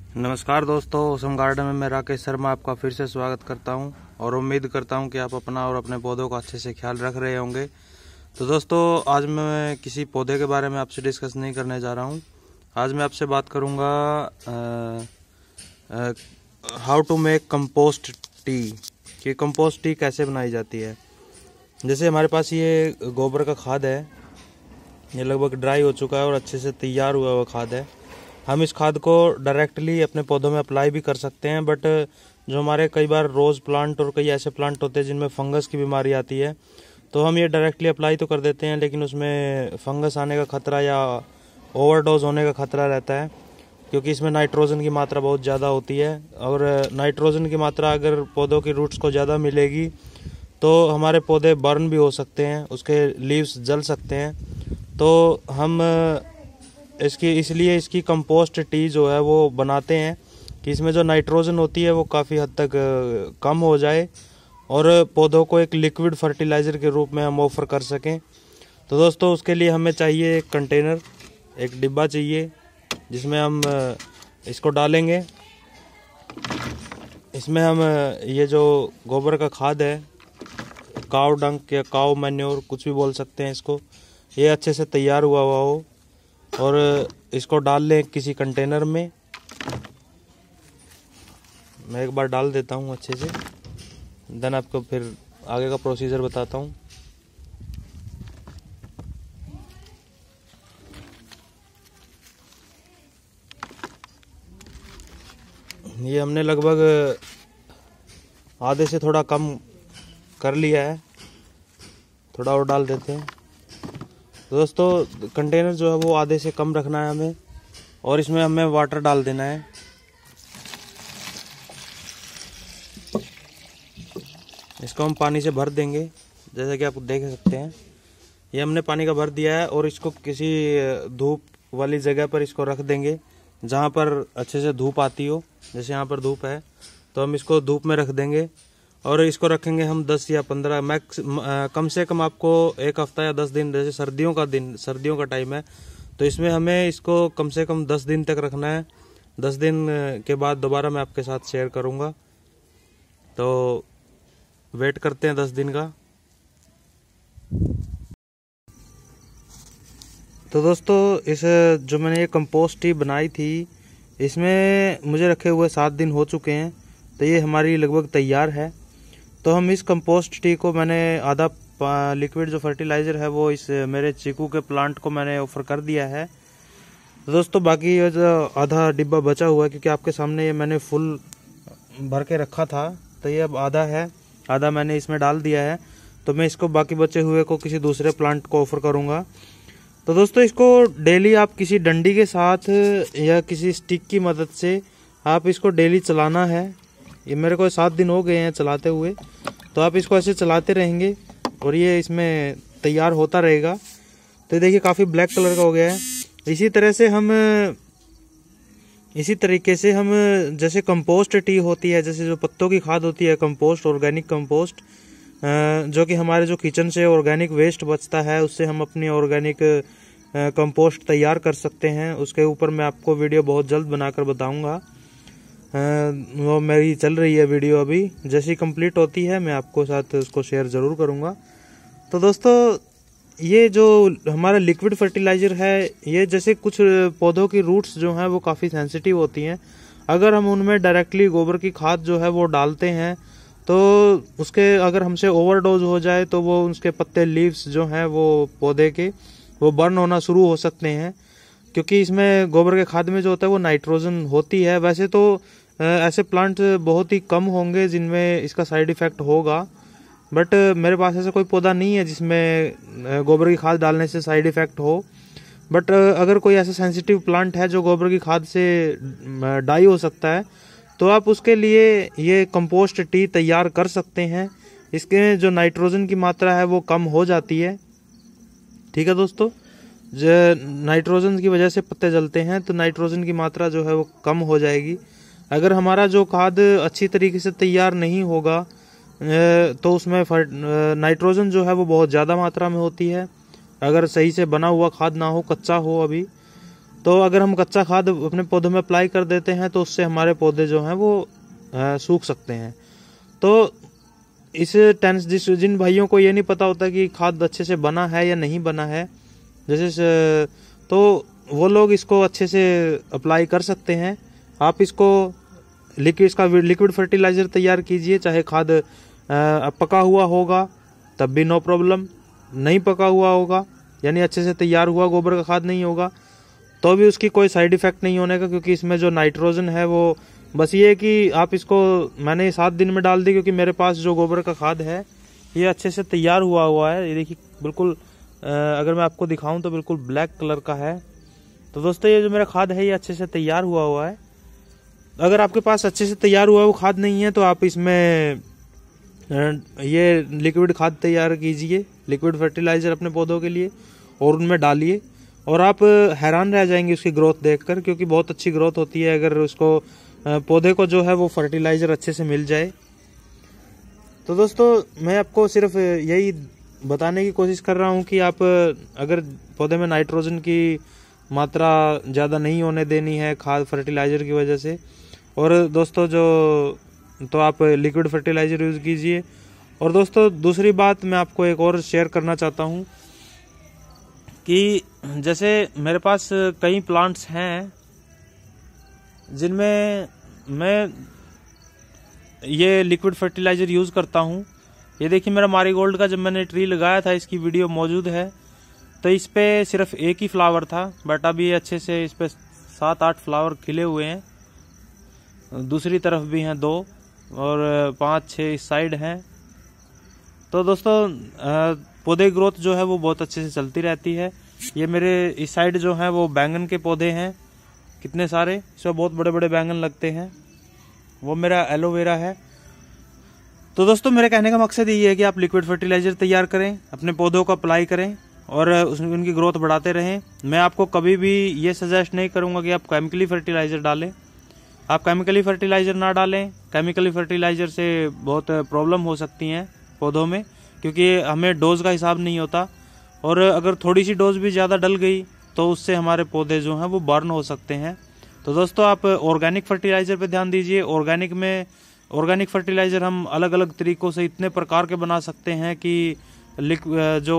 नमस्कार दोस्तों, awesome garden में मैं राकेश शर्मा आपका फिर से स्वागत करता हूं और उम्मीद करता हूं कि आप अपना और अपने पौधों का अच्छे से ख्याल रख रहे होंगे। तो दोस्तों, आज मैं किसी पौधे के बारे में आपसे डिस्कस नहीं करने जा रहा हूं। आज मैं आपसे बात करूंगा how to make compost tea, कि कंपोस्ट टी कैसे बनाई जाती है। जैसे हमारे पास ये गोबर का खाद है, ये लगभग ड्राई हो चुका है और अच्छे से तैयार हुआ हुआ खाद है। हम इस खाद को डायरेक्टली अपने पौधों में अप्लाई भी कर सकते हैं, बट जो हमारे कई बार रोज़ प्लांट और कई ऐसे प्लांट होते हैं जिनमें फंगस की बीमारी आती है, तो हम ये डायरेक्टली अप्लाई तो कर देते हैं, लेकिन उसमें फंगस आने का खतरा या ओवरडोज होने का खतरा रहता है, क्योंकि इसमें नाइट्रोजन की मात्रा बहुत ज़्यादा होती है। और नाइट्रोजन की मात्रा अगर पौधों की रूट्स को ज़्यादा मिलेगी तो हमारे पौधे बर्न भी हो सकते हैं, उसके लीव्स जल सकते हैं। तो हम इसलिए इसकी कंपोस्ट टी जो है वो बनाते हैं कि इसमें जो नाइट्रोजन होती है वो काफ़ी हद तक कम हो जाए और पौधों को एक लिक्विड फर्टिलाइज़र के रूप में हम ऑफर कर सकें। तो दोस्तों, उसके लिए हमें चाहिए एक कंटेनर, एक डिब्बा चाहिए जिसमें हम इसको डालेंगे। इसमें हम ये जो गोबर का खाद है, काव डंक या काव मैन्योर कुछ भी बोल सकते हैं इसको, ये अच्छे से तैयार हुआ हो और इसको डाल लें किसी कंटेनर में। मैं एक बार डाल देता हूँ अच्छे से, देन आपको फिर आगे का प्रोसीजर बताता हूँ। ये हमने लगभग आधे से थोड़ा कम कर लिया है, थोड़ा और डाल देते हैं। दोस्तों, कंटेनर जो है वो आधे से कम रखना है हमें, और इसमें हमें वाटर डाल देना है। इसको हम पानी से भर देंगे, जैसा कि आप देख सकते हैं। ये हमने पानी का भर दिया है और इसको किसी धूप वाली जगह पर इसको रख देंगे जहाँ पर अच्छे से धूप आती हो। जैसे यहाँ पर धूप है तो हम इसको धूप में रख देंगे और इसको रखेंगे हम 10 या 15 मैक्स, कम से कम आपको एक हफ्ता या 10 दिन। जैसे सर्दियों का टाइम है तो इसमें हमें इसको कम से कम 10 दिन तक रखना है। 10 दिन के बाद दोबारा मैं आपके साथ शेयर करूँगा, तो वेट करते हैं 10 दिन का। तो दोस्तों, इस जो मैंने ये कंपोस्ट टी बनाई थी, इसमें मुझे रखे हुए 7 दिन हो चुके हैं, तो ये हमारी लगभग तैयार है। तो हम इस कंपोस्ट टी को, मैंने आधा लिक्विड जो फर्टिलाइज़र है वो इस मेरे चीकू के प्लांट को मैंने ऑफर कर दिया है। तो दोस्तों, बाकी ये जो आधा डिब्बा बचा हुआ है, क्योंकि आपके सामने ये मैंने फुल भर के रखा था, तो ये अब आधा है, आधा मैंने इसमें डाल दिया है। तो मैं इसको बाकी बचे हुए को किसी दूसरे प्लांट को ऑफर करूँगा। तो दोस्तों, इसको डेली आप किसी डंडी के साथ या किसी स्टिक की मदद से आप इसको डेली चलाना है। ये मेरे को 7 दिन हो गए हैं चलाते हुए, तो आप इसको ऐसे चलाते रहेंगे और ये इसमें तैयार होता रहेगा। तो देखिए काफ़ी ब्लैक कलर का हो गया है। इसी तरीके से हम जैसे कंपोस्ट टी होती है, जैसे जो पत्तों की खाद होती है कंपोस्ट, ऑर्गेनिक कंपोस्ट, जो कि हमारे जो किचन से ऑर्गेनिक वेस्ट बचता है उससे हम अपनी ऑर्गेनिक कंपोस्ट तैयार कर सकते हैं। उसके ऊपर मैं आपको वीडियो बहुत जल्द बनाकर बताऊंगा। वो मेरी चल रही है वीडियो, अभी जैसी कंप्लीट होती है मैं आपको साथ उसको शेयर ज़रूर करूंगा। तो दोस्तों, ये जो हमारा लिक्विड फर्टिलाइज़र है, ये जैसे कुछ पौधों की रूट्स जो हैं वो काफ़ी सेंसिटिव होती हैं। अगर हम उनमें डायरेक्टली गोबर की खाद जो है वो डालते हैं तो उसके अगर हमसे ओवरडोज हो जाए तो वो उसके पत्ते, लीव्स जो हैं वो पौधे के, वो बर्न होना शुरू हो सकते हैं, क्योंकि इसमें गोबर के खाद में जो होता है वो नाइट्रोजन होती है। वैसे तो ऐसे प्लांट बहुत ही कम होंगे जिनमें इसका साइड इफ़ेक्ट होगा, बट मेरे पास ऐसा कोई पौधा नहीं है जिसमें गोबर की खाद डालने से साइड इफ़ेक्ट हो। बट अगर कोई ऐसा सेंसिटिव प्लांट है जो गोबर की खाद से डाई हो सकता है, तो आप उसके लिए ये कंपोस्ट टी तैयार कर सकते हैं। इसके जो नाइट्रोजन की मात्रा है वो कम हो जाती है। ठीक है दोस्तों, जो नाइट्रोजन की वजह से पत्ते जलते हैं, तो नाइट्रोजन की मात्रा जो है वो कम हो जाएगी। अगर हमारा जो खाद अच्छी तरीके से तैयार नहीं होगा तो उसमें नाइट्रोजन जो है वो बहुत ज़्यादा मात्रा में होती है। अगर सही से बना हुआ खाद ना हो, कच्चा हो अभी, तो अगर हम कच्चा खाद अपने पौधों में अप्लाई कर देते हैं तो उससे हमारे पौधे जो हैं वो सूख सकते हैं। तो इस जिन भाइयों को ये नहीं पता होता कि खाद अच्छे से बना है या नहीं बना है, जैसे तो वो लोग इसको अच्छे से अप्लाई कर सकते हैं। आप इसको लिक्विड फर्टिलाइजर तैयार कीजिए, चाहे खाद पका हुआ होगा तब भी नो प्रॉब्लम, नहीं पका हुआ होगा यानी अच्छे से तैयार हुआ गोबर का खाद नहीं होगा तो भी उसकी कोई साइड इफेक्ट नहीं होने का, क्योंकि इसमें जो नाइट्रोजन है वो बस ये है कि आप इसको मैंने 7 दिन में डाल दी, क्योंकि मेरे पास जो गोबर का खाद है ये अच्छे से तैयार हुआ है। ये देखिए बिल्कुल अगर मैं आपको दिखाऊं तो बिल्कुल ब्लैक कलर का है। तो दोस्तों ये जो मेरा खाद है ये अच्छे से तैयार हुआ है। अगर आपके पास अच्छे से तैयार हुआ वो खाद नहीं है तो आप इसमें ये लिक्विड खाद तैयार कीजिए, लिक्विड फर्टिलाइजर अपने पौधों के लिए, और उनमें डालिए और आप हैरान रह जाएंगे उसकी ग्रोथ देखकर, क्योंकि बहुत अच्छी ग्रोथ होती है अगर उसको पौधे को जो है वो फर्टिलाइजर अच्छे से मिल जाए। तो दोस्तों मैं आपको सिर्फ यही बताने की कोशिश कर रहा हूँ कि आप अगर पौधे में नाइट्रोजन की मात्रा ज़्यादा नहीं होने देनी है खाद फर्टिलाइजर की वजह से, और दोस्तों तो आप लिक्विड फर्टिलाइजर यूज़ कीजिए। और दोस्तों दूसरी बात मैं आपको एक और शेयर करना चाहता हूँ कि जैसे मेरे पास कई प्लांट्स हैं जिनमें मैं ये लिक्विड फर्टिलाइजर यूज़ करता हूँ। ये देखिए मेरा मारीगोल्ड का जब मैंने ट्री लगाया था इसकी वीडियो मौजूद है, तो इस पे सिर्फ एक ही फ्लावर था, बट अभी अच्छे से इस पे 7-8 फ्लावर खिले हुए हैं, दूसरी तरफ भी हैं 2 और 5-6 इस साइड हैं। तो दोस्तों पौधे ग्रोथ जो है वो बहुत अच्छे से चलती रहती है। ये मेरे इस साइड जो है वो बैंगन के पौधे हैं कितने सारे, इसमें बहुत बड़े बड़े बैंगन लगते हैं, वो मेरा एलोवेरा है। तो दोस्तों मेरे कहने का मकसद यही है कि आप लिक्विड फर्टिलाइजर तैयार करें, अपने पौधों को अप्लाई करें और उनकी ग्रोथ बढ़ाते रहें। मैं आपको कभी भी ये सजेस्ट नहीं करूंगा कि आप केमिकली फर्टिलाइजर डालें। आप केमिकली फर्टिलाइजर ना डालें, केमिकली फर्टिलाइजर से बहुत प्रॉब्लम हो सकती हैं पौधों में, क्योंकि हमें डोज का हिसाब नहीं होता, और अगर थोड़ी सी डोज भी ज़्यादा डल गई तो उससे हमारे पौधे जो हैं वो बर्न हो सकते हैं। तो दोस्तों आप ऑर्गेनिक फर्टिलाइजर पे ध्यान दीजिए। ऑर्गेनिक फर्टिलाइजर हम अलग अलग तरीकों से इतने प्रकार के बना सकते हैं कि जो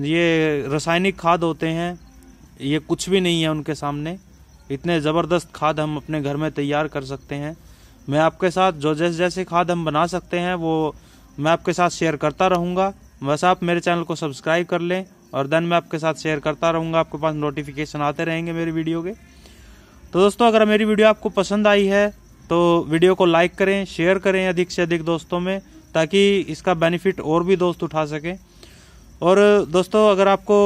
ये रासायनिक खाद होते हैं ये कुछ भी नहीं है उनके सामने। इतने ज़बरदस्त खाद हम अपने घर में तैयार कर सकते हैं। मैं आपके साथ जो जैसे खाद हम बना सकते हैं वो मैं आपके साथ शेयर करता रहूँगा। बस आप मेरे चैनल को सब्सक्राइब कर लें और देन मैं आपके साथ शेयर करता रहूँगा, आपके पास नोटिफिकेशन आते रहेंगे मेरी वीडियो के। तो दोस्तों अगर मेरी वीडियो आपको पसंद आई है तो वीडियो को लाइक करें, शेयर करें अधिक से अधिक दोस्तों में, ताकि इसका बेनिफिट और भी दोस्त उठा सकें। और दोस्तों अगर आपको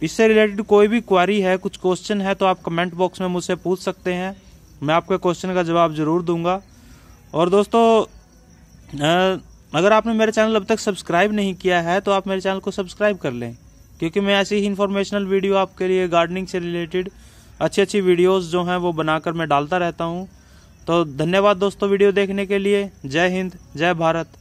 इससे रिलेटेड कोई भी क्वेरी है, कुछ क्वेश्चन है, तो आप कमेंट बॉक्स में मुझसे पूछ सकते हैं, मैं आपके क्वेश्चन का जवाब जरूर दूंगा। और दोस्तों अगर आपने मेरे चैनल अब तक सब्सक्राइब नहीं किया है तो आप मेरे चैनल को सब्सक्राइब कर लें, क्योंकि मैं ऐसी ही इन्फॉर्मेशनल वीडियो आपके लिए गार्डनिंग से रिलेटेड अच्छी वीडियोस जो हैं वो बनाकर मैं डालता रहता हूं। तो धन्यवाद दोस्तों वीडियो देखने के लिए। जय हिंद, जय भारत।